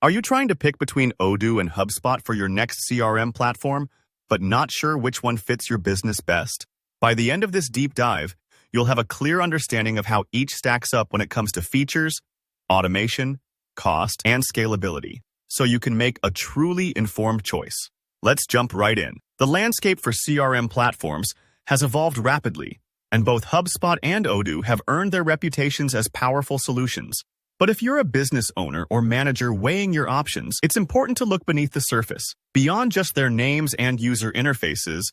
Are you trying to pick between Odoo and HubSpot for your next CRM platform, but not sure which one fits your business best? By the end of this deep dive, you'll have a clear understanding of how each stacks up when it comes to features, automation, cost, and scalability, so you can make a truly informed choice. Let's jump right in. The landscape for CRM platforms has evolved rapidly, and both HubSpot and Odoo have earned their reputations as powerful solutions. But if you're a business owner or manager weighing your options, it's important to look beneath the surface. Beyond just their names and user interfaces,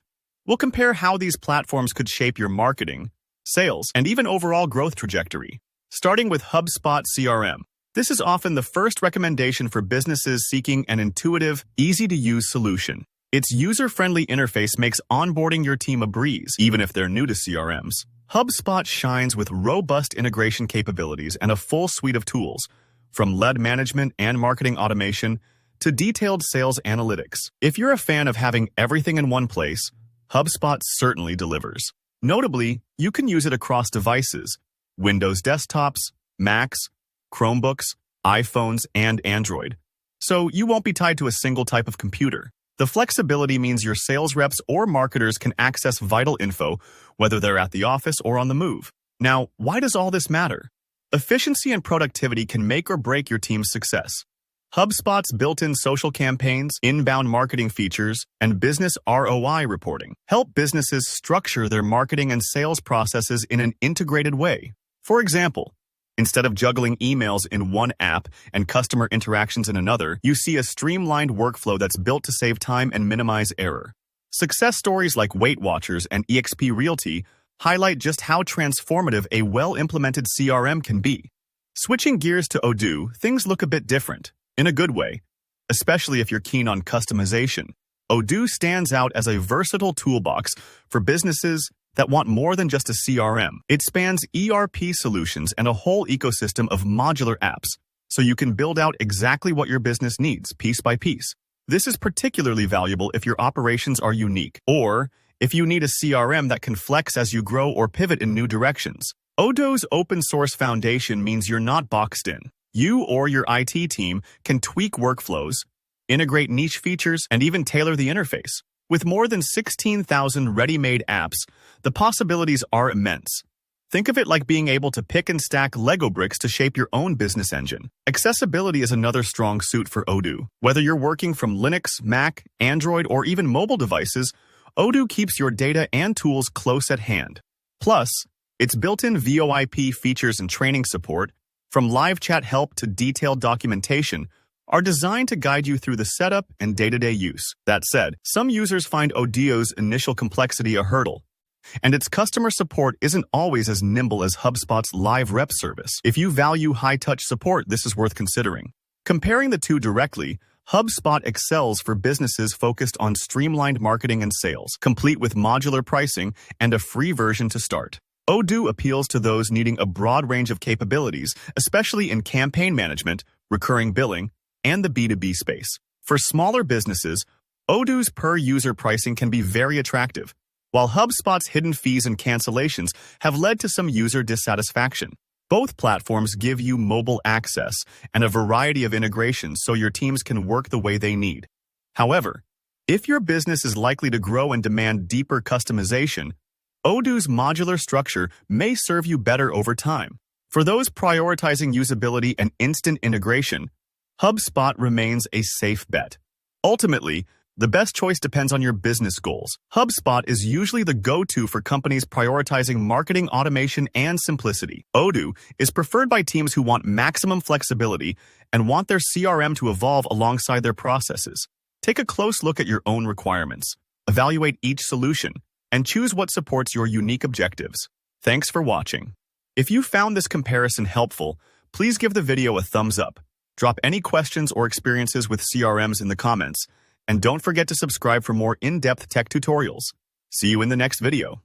we'll compare how these platforms could shape your marketing, sales, and even overall growth trajectory. Starting with HubSpot CRM. This is often the first recommendation for businesses seeking an intuitive, easy-to-use solution. Its user-friendly interface makes onboarding your team a breeze, even if they're new to CRMs. HubSpot shines with robust integration capabilities and a full suite of tools, from lead management and marketing automation to detailed sales analytics. If you're a fan of having everything in one place, HubSpot certainly delivers. Notably, you can use it across devices: Windows desktops, Macs, Chromebooks, iPhones, and Android. So you won't be tied to a single type of computer. The flexibility means your sales reps or marketers can access vital info, whether they're at the office or on the move. Now, why does all this matter? Efficiency and productivity can make or break your team's success. HubSpot's built-in social campaigns, inbound marketing features, and business ROI reporting help businesses structure their marketing and sales processes in an integrated way. For example, instead of juggling emails in one app and customer interactions in another, you see a streamlined workflow that's built to save time and minimize error. Success stories like Weight Watchers and eXp Realty highlight just how transformative a well-implemented CRM can be. Switching gears to Odoo, things look a bit different, in a good way, especially if you're keen on customization. Odoo stands out as a versatile toolbox for businesses that want more than just a CRM. It spans ERP solutions and a whole ecosystem of modular apps, so you can build out exactly what your business needs, piece by piece. This is particularly valuable if your operations are unique, or if you need a CRM that can flex as you grow or pivot in new directions. Odoo's open-source foundation means you're not boxed in. You or your IT team can tweak workflows, integrate niche features, and even tailor the interface. With more than 16,000 ready-made apps, the possibilities are immense. Think of it like being able to pick and stack Lego bricks to shape your own business engine. Accessibility is another strong suit for Odoo. Whether you're working from Linux, Mac, Android, or even mobile devices, Odoo keeps your data and tools close at hand. Plus, its built-in VoIP features and training support, from live chat help to detailed documentation, are designed to guide you through the setup and day-to-day use. That said, some users find Odoo's initial complexity a hurdle, and its customer support isn't always as nimble as HubSpot's live rep service. If you value high-touch support, this is worth considering. Comparing the two directly, HubSpot excels for businesses focused on streamlined marketing and sales, complete with modular pricing and a free version to start. Odoo appeals to those needing a broad range of capabilities, especially in campaign management, recurring billing, and the B2B space. For smaller businesses, Odoo's per-user pricing can be very attractive, while HubSpot's hidden fees and cancellations have led to some user dissatisfaction. Both platforms give you mobile access and a variety of integrations so your teams can work the way they need. However, if your business is likely to grow and demand deeper customization, Odoo's modular structure may serve you better over time. For those prioritizing usability and instant integration, HubSpot remains a safe bet. Ultimately, the best choice depends on your business goals. HubSpot is usually the go-to for companies prioritizing marketing automation and simplicity. Odoo is preferred by teams who want maximum flexibility and want their CRM to evolve alongside their processes. Take a close look at your own requirements, evaluate each solution, and choose what supports your unique objectives. Thanks for watching. If you found this comparison helpful, please give the video a thumbs up. Drop any questions or experiences with CRMs in the comments, and don't forget to subscribe for more in-depth tech tutorials. See you in the next video.